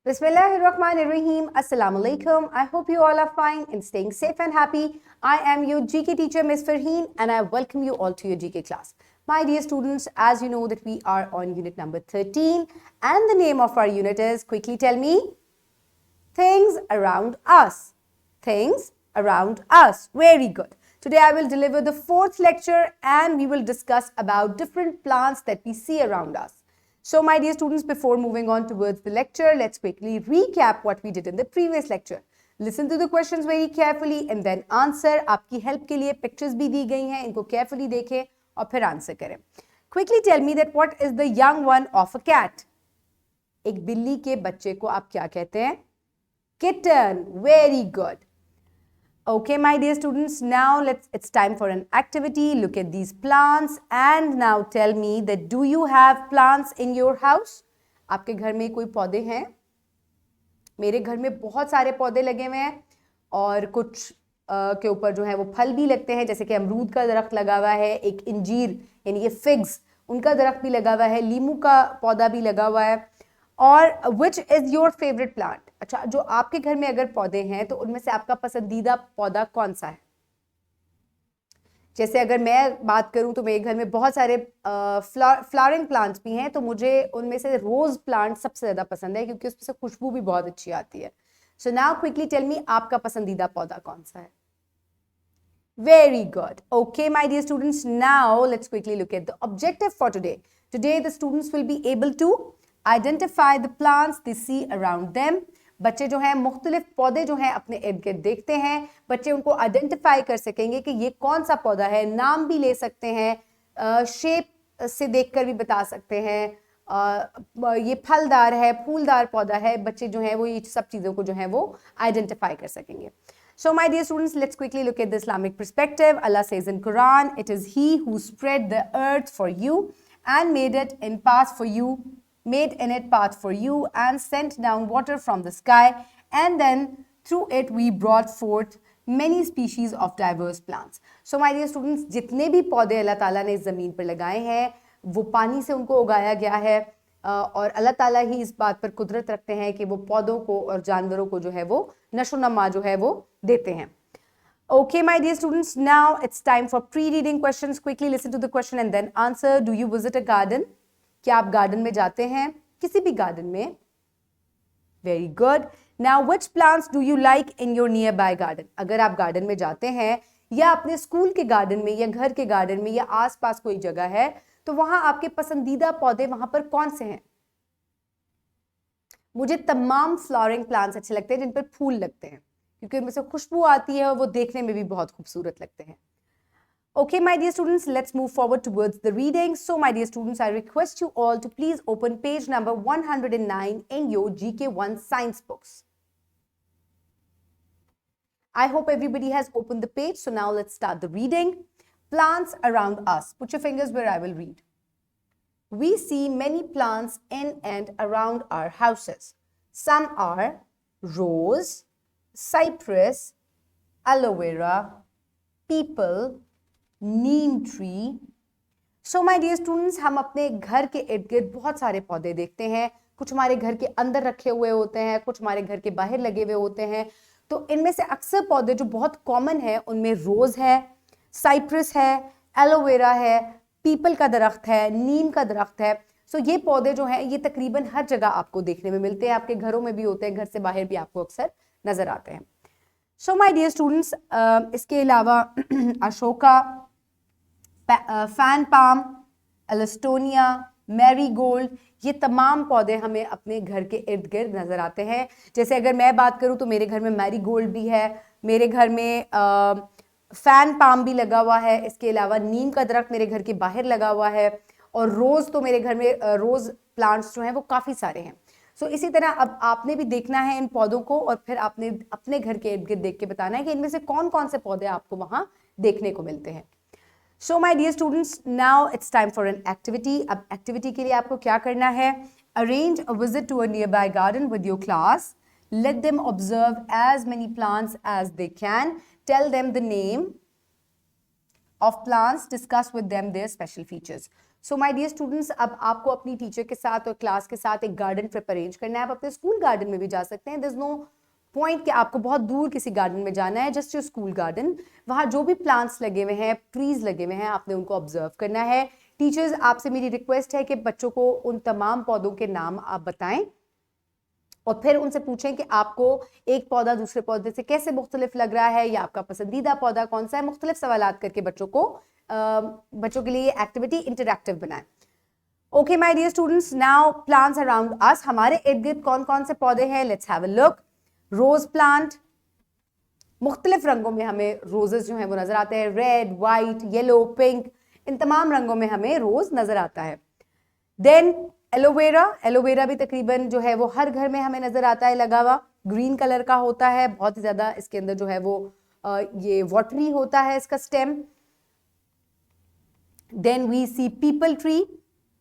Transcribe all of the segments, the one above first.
Bismillahirrahmanirrahim. Assalamu alaikum. I hope you all are fine and staying safe and happy. I am your GK teacher, Ms. Farheen, and I welcome you all to your GK class. My dear students, as you know that we are on unit number 13 and the name of our unit is, quickly tell me, things around us. Things around us. Very good. Today I will deliver the fourth lecture and we will discuss about different plants that we see around us. So my dear students, before moving on towards the lecture, let's quickly recap what we did in the previous lecture. Listen to the questions very carefully and then answer. आपकी help के लिए pictures भी दी गई हैं, इनको carefully देखें और फिर answer करें. Quickly tell me that what is the young one of a cat? एक बिल्ली के बच्चे को आप क्या कहते हैं? Kitten. Very good. Okay, my dear students, now it's time for an activity. Look at these plants and now tell me that do you have plants in your house? आपके घर में कोई पौधे हैं? मेरे घर में बहुत सारे पौधे लगे हुए हैं और कुछ के ऊपर जो है वो फल भी लगते हैं, जैसे कि अमरूद का दरख्त लगा हुआ है, एक इंजीर यानी ये फिग्स उनका दरख्त भी लगा हुआ है, लीमू का पौधा भी लगा हुआ है. और which is your favorite plant? अच्छा, जो आपके घर में अगर पौधे हैं तो उनमें से आपका पसंदीदा पौधा कौन सा है? जैसे अगर मैं बात करूं तो मेरे घर में बहुत सारे फ्लावरिंग प्लांट्स भी हैं, तो मुझे उनमें से रोज प्लांट सबसे ज्यादा पसंद है क्योंकि उसमें से खुशबू भी बहुत अच्छी आती है. So now quickly tell me, आपका पसंदीदा पौधा कौन सा है? Very good. Okay, my dear students, now let's quickly look at the objective for today. Today the students will be able to identify the plants they see around them. बच्चे जो हैं मुख्तलिफ पौधे जो हैं अपने इर्द गिर्द देखते हैं, बच्चे उनको आइडेंटिफाई कर सकेंगे कि ये कौन सा पौधा है, नाम भी ले सकते हैं, शेप से देखकर भी बता सकते हैं, ये फलदार है, फूलदार पौधा है. बच्चे जो हैं वो ये सब चीज़ों को जो है वो आइडेंटिफाई कर सकेंगे. So my dear students, let's quickly look at the Islamic perspective. Allah says in Quran, it is He who spread the earth for you and made it in path for you, made in it path for you and sent down water from the sky, and then through it we brought forth many species of diverse plants. So my dear students, जितने भी पौधे अल्लाह ताला ने इस ज़मीन पर लगाए हैं वो पानी से उनको उगाया गया है और अल्लाह ताला ही इस बात पर कुदरत रखते हैं कि वो पौधों को और जानवरों को जो है वो नशोनमा जो है वो देते हैं. Okay, my dear students, now it's time for pre-reading questions. Quickly listen to the question and then answer. Do you visit a garden? क्या आप गार्डन में जाते हैं? किसी भी गार्डन में? Very good. Now, which plants do you like in your nearby garden? अगर आप गार्डन में जाते हैं या अपने स्कूल के गार्डन में या घर के गार्डन में या आसपास कोई जगह है तो वहां आपके पसंदीदा पौधे वहां पर कौन से हैं? मुझे तमाम फ्लावरिंग प्लांट्स अच्छे लगते हैं जिन पर फूल लगते हैं क्योंकि उनमें से खुशबू आती है और वो देखने में भी बहुत खूबसूरत लगते हैं. Okay, my dear students, let's move forward towards the reading. So, my dear students, I request you all to please open page number 109 in your GK1 science books. I hope everybody has opened the page. So now let's start the reading. Plants around us. Put your fingers where I will read. We see many plants in and around our houses. Some are rose, cypress, aloe vera, peepal, neem tree. So my dear students, हम अपने घर के इर्द गिर्द बहुत सारे पौधे देखते हैं. कुछ हमारे घर के अंदर रखे हुए होते हैं, कुछ हमारे घर के बाहर लगे हुए होते हैं. तो इनमें से अक्सर पौधे जो बहुत कॉमन है उनमें रोज है, साइप्रस है, एलोवेरा है, पीपल का दरख्त है, नीम का दरख्त है. सो ये पौधे जो हैं ये तकरीबन हर जगह आपको देखने में मिलते हैं, आपके घरों में भी होते हैं, घर से बाहर भी आपको अक्सर नजर आते हैं. सो माय डियर स्टूडेंट्स, इसके अलावा अशोका, फैन पाम, एलिस्टोनिया, मैरीगोल्ड, ये तमाम पौधे हमें अपने घर के इर्द गिर्द नजर आते हैं. जैसे अगर मैं बात करूं तो मेरे घर में मैरीगोल्ड भी है, मेरे घर में फैन पाम भी लगा हुआ है, इसके अलावा नीम का दरख्त मेरे घर के बाहर लगा हुआ है और रोज़ तो मेरे घर में रोज़ प्लांट्स जो हैं वो काफ़ी सारे हैं. सो इसी तरह अब आपने भी देखना है इन पौधों को और फिर आपने अपने घर के इर्द गिर्द देख के बताना है कि इनमें से कौन कौन से पौधे आपको वहाँ देखने को मिलते हैं. So my dear students, now it's time for an activity. अब एक्टिविटी के लिए आपको क्या करना है? Arrange a visit to a nearby garden with your class. Let them observe as many plants as they can. Tell them the name of plants. Discuss with them their special features. So my dear students, अब आपको अपनी teacher के साथ और class के साथ एक garden trip arrange करना है। आप अपने स्कूल गार्डन में भी जा सकते हैं। देयर इज नो पॉइंट कि आपको बहुत दूर किसी गार्डन में जाना है, जस्ट योर स्कूल गार्डन। वहाँ जो भी प्लांट्स लगे हुए हैं, ट्रीज लगे हुए हैं, आपने उनको ऑब्जर्व करना है। टीचर्स, आपसे मेरी रिक्वेस्ट है कि बच्चों को उन तमाम पौधों के नाम आप बताएं और फिर उनसे पूछें कि आपको एक पौधा दूसरे पौधे से कैसे मुख्तलिफ लग रहा है या आपका पसंदीदा पौधा कौन सा है। मुख्तलिफ सवालात करके बच्चों के लिए एक्टिविटी इंटरैक्टिव बनाएं। Okay my dear students, now plants around us, हमारे इर्द गिर्द कौन कौन से पौधे हैं, let's have a look. Rose plant, मुख्तलिफ रंगों में हमें रोजेस जो है वो नजर आते हैं, रेड, व्हाइट, येलो, पिंक, इन तमाम रंगों में हमें रोज नजर आता है। देन एलोवेरा, एलोवेरा भी तकरीबन जो है वो हर घर में हमें नजर आता है लगा हुआ। ग्रीन कलर का होता है, बहुत ही ज्यादा इसके अंदर जो है वो ये वाटरी होता है इसका stem. Then we see peepal tree,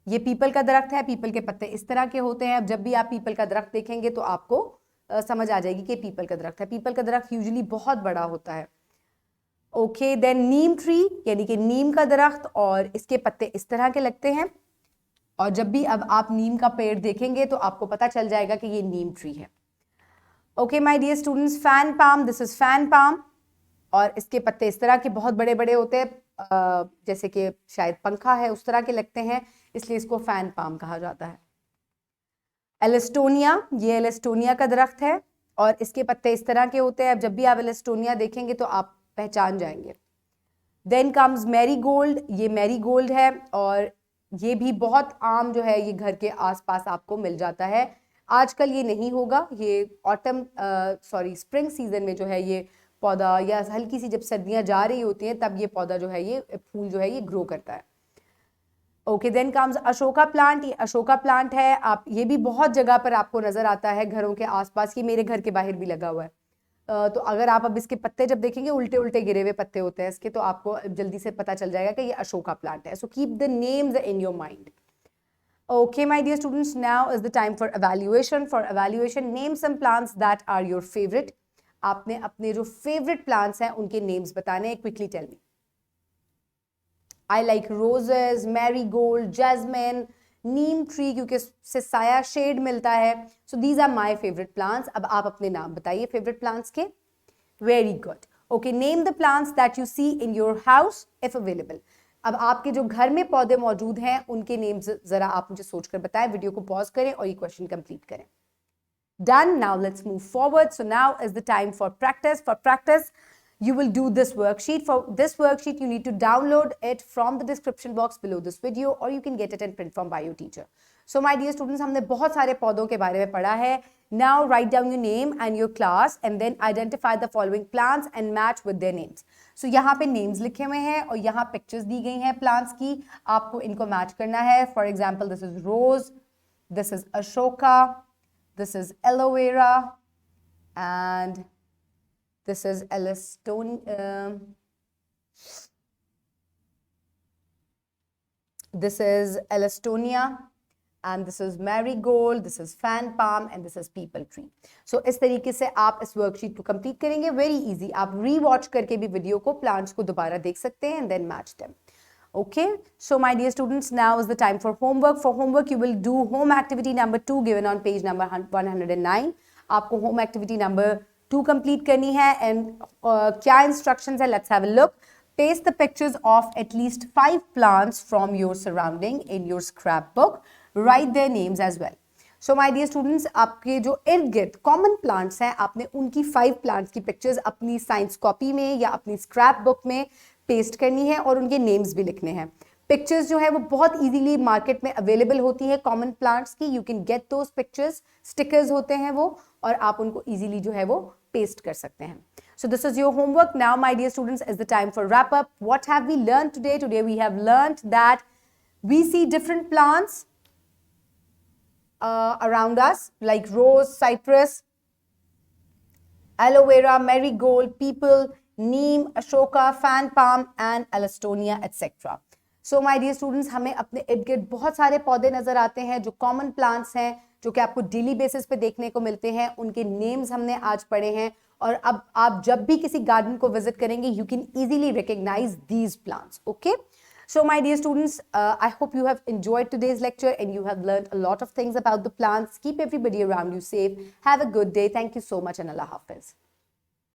ये पीपल का दरख्त है। पीपल के पत्ते इस तरह के होते हैं। अब जब भी आप पीपल का दरख्त देखेंगे तो आपको समझ आ जाएगी कि पीपल का दरख्त है। पीपल का दरख्त यूजुअली बहुत बड़ा होता है। ओके, देन नीम ट्री, यानी कि नीम का दरख्त, और इसके पत्ते इस तरह के लगते हैं। और जब भी अब आप नीम का पेड़ देखेंगे तो आपको पता चल जाएगा कि ये नीम ट्री है। Okay my dear students, fan palm, this is fan palm, और इसके पत्ते इस तरह के बहुत बड़े बड़े होते हैं, जैसे कि शायद पंखा है उस तरह के लगते हैं, इसलिए इसको फैन पाम कहा जाता है। एलिस्टोनिया, ये एलिस्टोनिया का दरख्त है और इसके पत्ते इस तरह के होते हैं। अब जब भी आप एलिस्टोनिया देखेंगे तो आप पहचान जाएंगे। देन कम्स मैरीगोल्ड, ये मैरीगोल्ड है और ये भी बहुत आम जो है ये घर के आसपास आपको मिल जाता है। आजकल ये नहीं होगा, ये स्प्रिंग सीजन में जो है ये पौधा, या हल्की सी जब सर्दियां जा रही होती हैं तब ये पौधा जो है ये फूल जो है ये ग्रो करता है। Okay, then comes Ashoka plant, ये अशोका प्लांट है। आप ये भी बहुत जगह पर आपको नजर आता है घरों के आसपास, ये मेरे घर के बाहर भी लगा हुआ है। तो अगर आप अब इसके पत्ते जब देखेंगे उल्टे उल्टे गिरे हुए पत्ते होते हैं इसके, तो आपको जल्दी से पता चल जाएगा कि ये अशोका प्लांट है। So keep the names in your mind. Okay, my dear students, now is the time for evaluation. For evaluation, name some plants that are your favorite. आपने अपने जो favorite plants हैं उनके names बताने हैं. Quickly tell me. I like roses, marigold, jasmine, neem tree क्योंकि इससे साया shade मिलता है. So these are my favorite plants. अब आप अपने नाम बताइए favorite plants के. Very good. Okay, name the plants that you see in your house if available. अब आपके जो घर में पौधे मौजूद हैं उनके नेम्स जरा आप मुझे सोचकर बताएं। वीडियो को पॉज करें और ये क्वेश्चन कंप्लीट करें। Done. Now let's move forward. So now is the time for practice. For practice, you will do this worksheet. For this worksheet, you need to download it from the description box below this video, or you can get it in print form by your teacher. So my dear students, हमने बहुत सारे पौधों के बारे में पढ़ा है. Now write down your name and your class and then identify the following plants and match with their names. So यहाँ पे names लिखे हुए हैं और यहाँ pictures दी गई हैं plants की. आपको इनको match करना है. For example, this is rose, this is ashoka, this is aloe vera, and this is Ellistonia, and this is marigold, this is fan palm, and this is people tree. So इस तरीके से आप इस worksheet को complete करेंगे. Very easy. आप rewatch करके भी वीडियो को प्लांट्स को दोबारा देख सकते हैं and then match them. Okay, so my dear students, now is the time for homework. For homework, you will do home activity number 2 given on page number 109. आपको home activity number 2 complete करनी है and क्या instructions है? Let's have a look. Paste the pictures of at least 5 plants from your surrounding in your scrapbook. Write their names as well. So my dear students, आपके जो इर्द गिर्द common plants हैं आपने उनकी 5 प्लांट्स की पिक्चर्स अपनी साइंस कॉपी में या अपनी स्क्रैप बुक में पेस्ट करनी है और उनके नेम्स भी लिखने हैं. पिक्चर्स जो है वो बहुत इजीली मार्केट में अवेलेबल होती है कॉमन प्लांट्स की. You can get those pictures, stickers होते हैं वो, और आप उनको इजीली जो है वो पेस्ट कर सकते हैं. So this is your homework. Now my dear students, is the time for wrap up. What have we learned today? Today we have learned that we see different plants around us like rose, cypress, aloe vera, marigold, peepal, neem, ashoka, fan palm and Ellistonia, etc. So my dear students, हमें अपने इर्द गिर्द बहुत सारे पौधे नजर आते हैं जो कॉमन प्लांट्स हैं, जो कि आपको डेली बेसिस पे देखने को मिलते हैं. उनके नेम्स हमने आज पढ़े हैं और अब आप जब भी किसी गार्डन को विजिट करेंगे you can easily recognise these plants. Okay, So my dear students, I hope you have enjoyed today's lecture and you have learned a lot of things about the plants. Keep everybody around you safe. Have a good day. Thank you so much and Allah Hafiz.